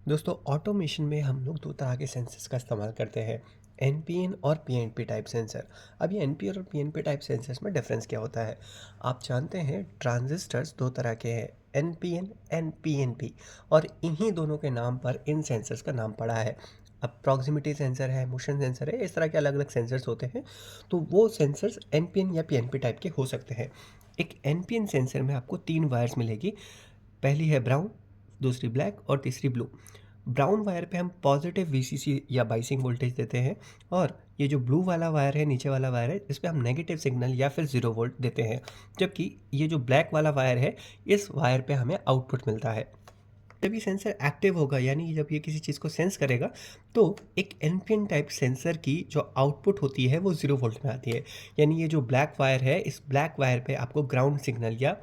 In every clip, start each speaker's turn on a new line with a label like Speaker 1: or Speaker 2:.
Speaker 1: दोस्तों ऑटोमेशन में हम लोग दो तरह के सेंसर्स का इस्तेमाल करते हैं, एनपीएन और पीएनपी टाइप सेंसर। अब ये एनपी और पीएनपी टाइप सेंसर्स में डिफरेंस क्या होता है? आप जानते हैं ट्रांजिस्टर्स दो तरह के हैं, एनपीएन एंड पीएनपी, और इन्हीं दोनों के नाम पर इन सेंसर्स का नाम पड़ा है। अब प्रॉक्सिमिटी सेंसर है, मोशन सेंसर है, इस तरह के अलग अलग सेंसर्स होते हैं। तो वो सेंसर्स एनपीएन या पीएनपी टाइप के हो सकते हैं। एक एनपीएन सेंसर में आपको तीन वायर्स मिलेगी। पहली है ब्राउन, दूसरी ब्लैक और तीसरी ब्लू। ब्राउन वायर पे हम पॉजिटिव वीसीसी या बाइसिंग वोल्टेज देते हैं, और ये जो ब्लू वाला वायर है, नीचे वाला वायर है, इस पे हम नेगेटिव सिग्नल या फिर 0 वोल्ट देते हैं। जबकि ये जो ब्लैक वाला वायर है, इस वायर पे हमें आउटपुट मिलता है। जब ये सेंसर एक्टिव होगा, यानी जब ये किसी चीज़ को सेंस करेगा, तो एक एनपीएन टाइप सेंसर की जो आउटपुट होती है वो 0 वोल्ट में आती है। यानी ये जो ब्लैक वायर है, इस ब्लैक वायर पे आपको ग्राउंड सिग्नल या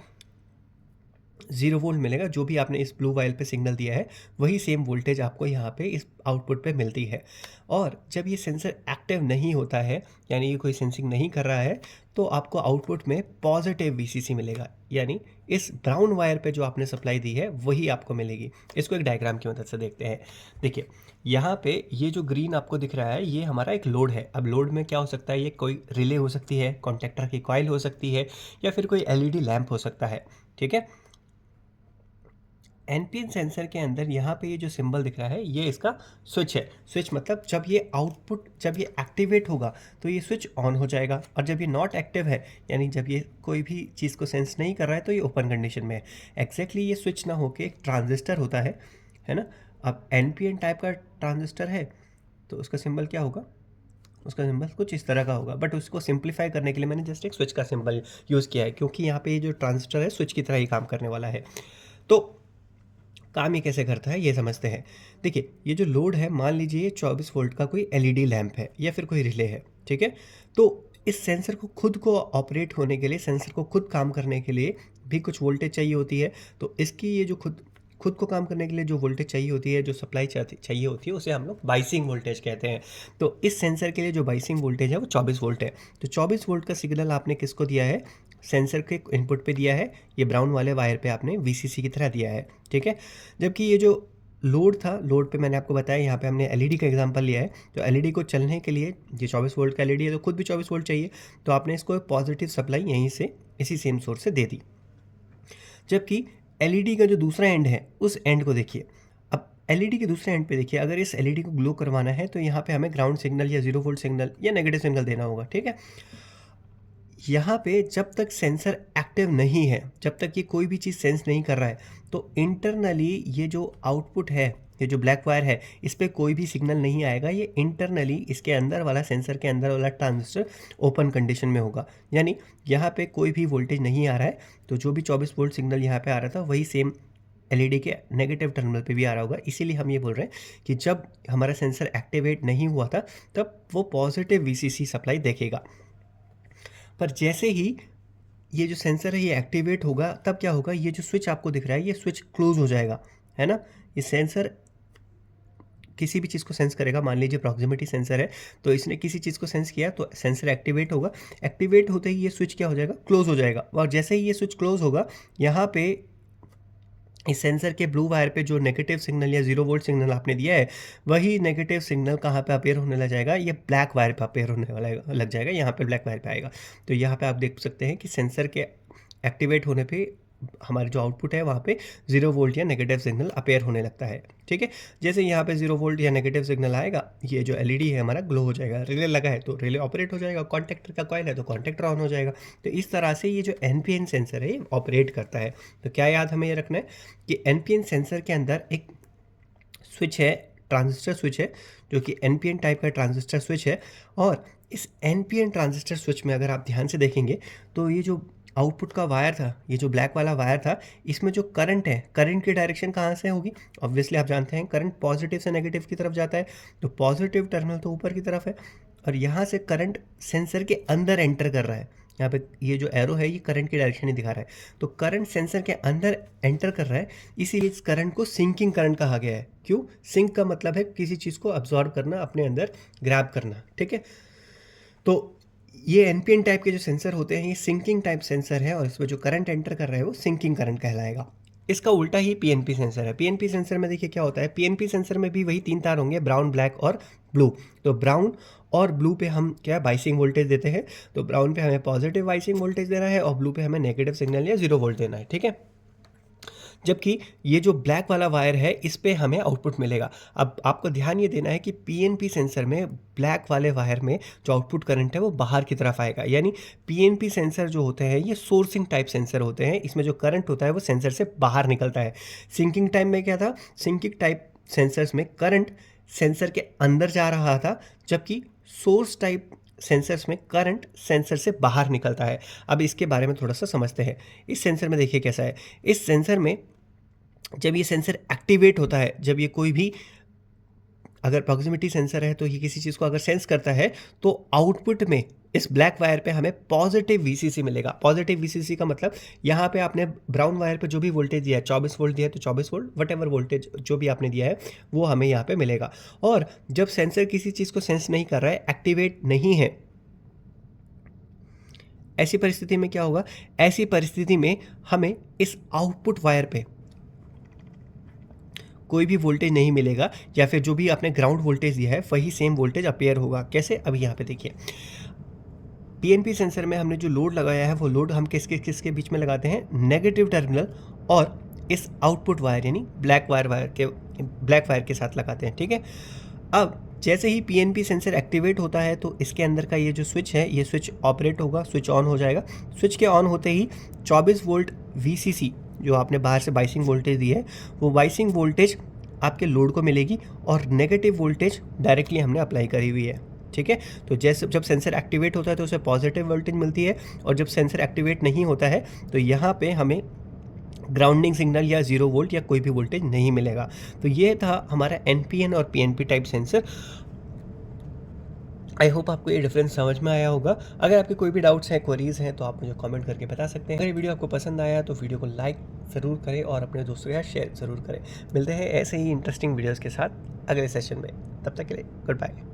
Speaker 1: 0 वोल्ट मिलेगा। जो भी आपने इस ब्लू वायर पे सिग्नल दिया है, वही सेम वोल्टेज आपको यहाँ पे इस आउटपुट पे मिलती है। और जब ये सेंसर एक्टिव नहीं होता है, यानी ये कोई सेंसिंग नहीं कर रहा है, तो आपको आउटपुट में पॉजिटिव वीसीसी मिलेगा। यानी इस ब्राउन वायर पे जो आपने सप्लाई दी है वही आपको मिलेगी। इसको एक डायग्राम की मदद से देखते हैं। देखिए, यहाँ पे ये जो ग्रीन आपको दिख रहा है, ये हमारा एक लोड है। अब लोड में क्या हो सकता है? ये कोई रिले हो सकती है, कॉन्टेक्टर की कॉइल हो सकती है, या फिर कोई एलईडी लैंप हो सकता है। ठीक है। एनपीएन सेंसर के अंदर यहाँ पे ये जो सिंबल दिख रहा है, ये इसका स्विच है। स्विच मतलब जब ये एक्टिवेट होगा तो ये स्विच ऑन हो जाएगा, और जब ये नॉट एक्टिव है, यानी जब ये कोई भी चीज़ को सेंस नहीं कर रहा है, तो ये ओपन कंडीशन में है। एग्जैक्टली ये स्विच ना होके एक ट्रांजिस्टर होता है ना। अब एनपीएन टाइप का ट्रांजिस्टर है, तो उसका सिंबल क्या होगा? उसका सिंबल कुछ इस तरह का होगा, बट उसको सिंप्लीफाई करने के लिए मैंने जस्ट एक स्विच का सिंबल यूज़ किया है, क्योंकि यहाँ पे ये जो ट्रांजिस्टर है स्विच की तरह ही काम करने वाला है। तो काम ये कैसे करता है, ये समझते हैं। देखिए, ये जो लोड है, मान लीजिए ये 24 वोल्ट का कोई एलईडी लैंप है या फिर कोई रिले है। ठीक है। तो इस सेंसर को खुद को ऑपरेट होने के लिए, सेंसर को खुद काम करने के लिए भी कुछ वोल्टेज चाहिए होती है। तो इसकी ये जो खुद खुद को काम करने के लिए जो वोल्टेज चाहिए होती है, जो सप्लाई चाहिए होती है, उसे हम लोग बाइसिंग वोल्टेज कहते हैं। तो इस सेंसर के लिए जो बाइसिंग वोल्टेज है वो 24 वोल्ट है। तो 24 वोल्ट का सिग्नल आपने किसको दिया है? सेंसर के इनपुट पे दिया है। ये ब्राउन वाले वायर पे आपने वीसीसी की तरह दिया है। ठीक है। जबकि ये जो लोड था, लोड पे मैंने आपको बताया, यहाँ पे हमने एलईडी का एग्जांपल लिया है। तो एलईडी को चलने के लिए, ये 24 वोल्ट का एलईडी है तो खुद भी 24 वोल्ट चाहिए, तो आपने इसको पॉजिटिव सप्लाई यहीं से, इसी सेम सोर्स से दे दी। जबकि एलईडी का जो दूसरा एंड है, उस एंड को देखिए। अब एलईडी के दूसरे एंड पे देखिए, अगर इस एलईडी को ग्लो करवाना है, तो यहाँ पे हमें ग्राउंड सिग्नल या 0 वोल्ट सिग्नल या नेगेटिव सिग्नल देना होगा। ठीक है। यहाँ पे जब तक सेंसर एक्टिव नहीं है, जब तक ये कोई भी चीज़ सेंस नहीं कर रहा है, तो इंटरनली ये जो आउटपुट है, ये जो ब्लैक वायर है, इस पे कोई भी सिग्नल नहीं आएगा। ये इंटरनली इसके अंदर वाला, सेंसर के अंदर वाला ट्रांजिस्टर ओपन कंडीशन में होगा। यानी यहाँ पे कोई भी वोल्टेज नहीं आ रहा है। तो जो भी 24 वोल्ट सिग्नल यहाँ पे आ रहा था, वही सेम एलईडी के नेगेटिव टर्मिनल पे भी आ रहा होगा। इसीलिए हम ये बोल रहे हैं कि जब हमारा सेंसर एक्टिवेट नहीं हुआ था, तब वो पॉजिटिव वीसीसी सप्लाई देखेगा। पर जैसे ही ये जो सेंसर है ये एक्टिवेट होगा, तब क्या होगा? ये जो स्विच आपको दिख रहा है, ये स्विच क्लोज हो जाएगा, है ना। ये सेंसर किसी भी चीज़ को सेंस करेगा। मान लीजिए प्रॉक्सिमिटी सेंसर है, तो इसने किसी चीज़ को सेंस किया, तो सेंसर एक्टिवेट होगा। एक्टिवेट होते ही ये स्विच क्या हो जाएगा? क्लोज हो जाएगा। और जैसे ही ये स्विच क्लोज होगा, यहाँ पे इस सेंसर के ब्लू वायर पे जो नेगेटिव सिग्नल या 0 वोल्ट सिग्नल आपने दिया है, वही नेगेटिव सिग्नल कहाँ पे अपेयर होने लग जाएगा? ये ब्लैक वायर पे अपेयर होने वाला लग जाएगा। यहाँ पे ब्लैक वायर पे आएगा। तो यहाँ पे आप देख सकते हैं कि सेंसर के एक्टिवेट होने पे हमारे जो आउटपुट है, वहाँ पे 0 वोल्ट या नेगेटिव सिग्नल अपेयर होने लगता है। ठीक है। जैसे यहाँ पे 0 वोल्ट या नेगेटिव सिग्नल आएगा, ये जो एलईडी है हमारा ग्लो हो जाएगा। रिले लगा है तो रिले ऑपरेट हो जाएगा, कॉन्टेक्टर का कॉइल है तो कॉन्टेक्टर ऑन हो जाएगा। तो इस तरह से ये जो एनपीएन सेंसर है, ये ऑपरेट करता है। तो क्या याद हमें ये रखना है कि एनपीएन सेंसर के अंदर एक स्विच है, ट्रांजिस्टर स्विच है, जो कि एनपीएन टाइप का ट्रांजिस्टर स्विच है। और इस एनपीएन ट्रांजिस्टर स्विच में अगर आप ध्यान से देखेंगे, तो ये जो आउटपुट का वायर था, ये जो ब्लैक वाला वायर था, इसमें जो करंट है, करंट की डायरेक्शन कहाँ से होगी? ऑब्वियसली आप जानते हैं करंट पॉजिटिव से नेगेटिव की तरफ जाता है। तो पॉजिटिव टर्मिनल तो ऊपर की तरफ है, और यहाँ से करंट सेंसर के अंदर एंटर कर रहा है। यहाँ पे ये जो एरो है, ये करंट की डायरेक्शन ही दिखा रहा है। तो करंट सेंसर के अंदर एंटर कर रहा है, इसीलिए इस करंट को सिंकिंग करंट कहा गया है। क्यों? सिंक का मतलब है किसी चीज़ को अब्जॉर्ब करना, अपने अंदर ग्रैब करना। ठीक है। तो ये एनपीएन टाइप के जो सेंसर होते हैं, ये सिंकिंग टाइप सेंसर है, और इसमें जो करंट एंटर कर रहा है वो सिंकिंग करंट कहलाएगा। इसका उल्टा ही पीएनपी सेंसर है। पीएनपी सेंसर में देखिए क्या होता है, पीएनपी सेंसर में भी वही 3 तार होंगे, ब्राउन, ब्लैक और ब्लू। तो ब्राउन और ब्लू पे हम क्या बाइसिंग वोल्टेज देते हैं, तो ब्राउन पे हमें पॉजिटिव बाइसिंग वोल्टेज देना है और ब्लू पे हमें नेगेटिव सिग्नल या 0 वोल्ट देना है, ठीक है। जबकि ये जो ब्लैक वाला वायर है इस पे हमें आउटपुट मिलेगा। अब आपको ध्यान ये देना है कि पीएनपी सेंसर में ब्लैक वाले वायर में जो आउटपुट करंट है वो बाहर की तरफ आएगा, यानी पीएनपी सेंसर जो होते हैं ये सोर्सिंग टाइप सेंसर होते हैं। इसमें जो करंट होता है वो सेंसर से बाहर निकलता है। सिंकिंग टाइम में क्या था, सिंकिंग टाइप सेंसर्स में करंट सेंसर के अंदर जा रहा था, जबकि सोर्स टाइप सेंसर्स में करंट सेंसर से बाहर निकलता है। अब इसके बारे में थोड़ा सा समझते हैं। इस सेंसर में देखिए कैसा है, इस सेंसर में जब ये सेंसर एक्टिवेट होता है, जब ये कोई भी अगर प्रॉक्सिमिटी सेंसर है तो ये किसी चीज़ को अगर सेंस करता है तो आउटपुट में इस ब्लैक वायर पे हमें पॉजिटिव वीसीसी मिलेगा। पॉजिटिव वीसीसी का मतलब यहाँ पे आपने ब्राउन वायर पे जो भी वोल्टेज दिया है, 24 वोल्ट दिया है तो 24 वोल्ट, वट एवर वोल्टेज जो भी आपने दिया है वो हमें यहाँ पे मिलेगा। और जब सेंसर किसी चीज़ को सेंस नहीं कर रहा है, एक्टिवेट नहीं है, ऐसी परिस्थिति में क्या होगा, ऐसी परिस्थिति में हमें इस आउटपुट वायर पे कोई भी वोल्टेज नहीं मिलेगा, या फिर जो भी आपने ग्राउंड वोल्टेज दिया है वही सेम वोल्टेज अपीयर होगा। कैसे, अभी यहाँ पे देखिए, पीएनपी सेंसर में हमने जो लोड लगाया है वो लोड हम किसके बीच में लगाते हैं, नेगेटिव टर्मिनल और इस आउटपुट वायर यानी ब्लैक वायर के साथ लगाते हैं, ठीक है। अब जैसे ही पीएनपी सेंसर एक्टिवेट होता है तो इसके अंदर का ये जो स्विच है, ये स्विच ऑपरेट होगा, स्विच ऑन हो जाएगा। स्विच के ऑन होते ही 24 वोल्ट वीसीसी जो आपने बाहर से बाइसिंग वोल्टेज दी है वो बाइसिंग वोल्टेज आपके लोड को मिलेगी और नेगेटिव वोल्टेज डायरेक्टली हमने अप्लाई करी हुई है, ठीक है। तो जैसे जब सेंसर एक्टिवेट होता है तो उसे पॉजिटिव वोल्टेज मिलती है, और जब सेंसर एक्टिवेट नहीं होता है तो यहाँ पे हमें ग्राउंडिंग सिग्नल या 0 वोल्ट या कोई भी वोल्टेज नहीं मिलेगा। तो ये था हमारा एनपीएन और PNP type sensor. I hope आपको ये डिफरेंस समझ में आया होगा। अगर आपके कोई भी डाउट्स हैं, क्वेरीज हैं, तो आप मुझे कमेंट करके बता सकते हैं। अगर ये वीडियो आपको पसंद आया तो वीडियो को लाइक ज़रूर करें और अपने दोस्तों के साथ शेयर ज़रूर करें। मिलते हैं ऐसे ही इंटरेस्टिंग वीडियोज़ के साथ अगले सेशन में, तब तक के लिए गुड बाय।